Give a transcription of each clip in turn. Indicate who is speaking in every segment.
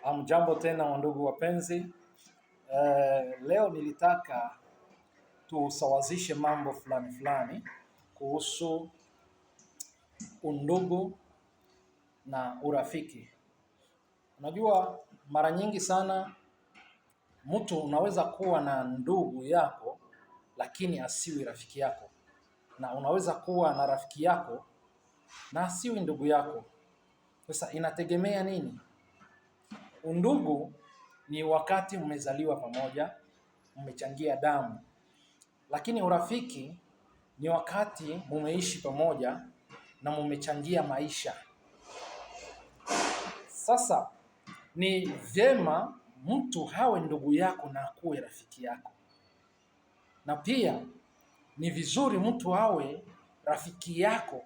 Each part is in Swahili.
Speaker 1: Hamjambo tena wandugu wapenzi. Leo nilitaka tusawazishe mambo fulani kuhusu undugu na urafiki. Unajua mara nyingi sana mtu unaweza kuwa na ndugu yako lakini asiwi rafiki yako, na unaweza kuwa na rafiki yako na asiwi ndugu yako. Sasa inategemea nini? Undugu ni wakati mmezaliwa pamoja, mmechangia damu. Lakini urafiki ni wakati mumeishi pamoja na mumechangia maisha. Sasa ni vyema mtu hawe ndugu yako na akuwe rafiki yako. Na pia ni vizuri mtu awe rafiki yako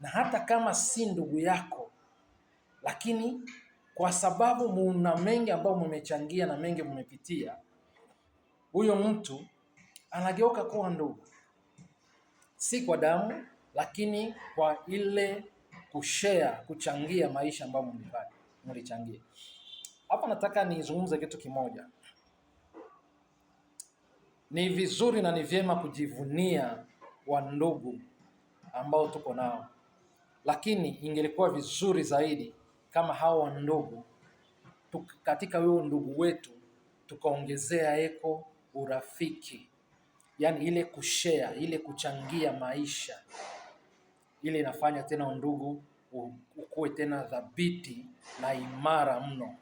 Speaker 1: na hata kama si ndugu yako, lakini kwa sababu muna mengi ambao mmechangia na mengi mmepitia, huyo mtu anageuka kuwa ndugu. Si kwa damu, lakini kwa ile kushare, kuchangia maisha ambayo mlichangia. Hapa nataka nizungumze kitu kimoja. Ni vizuri na ni vyema kujivunia wandugu ambao tuko nao, lakini ingelikuwa vizuri zaidi kama hao wandugu katika huo ndugu wetu tukaongezea urafiki. Yaani ile kushare, ile kuchangia maisha, ile inafanya tena undugu ukuwe tena thabiti na imara mno.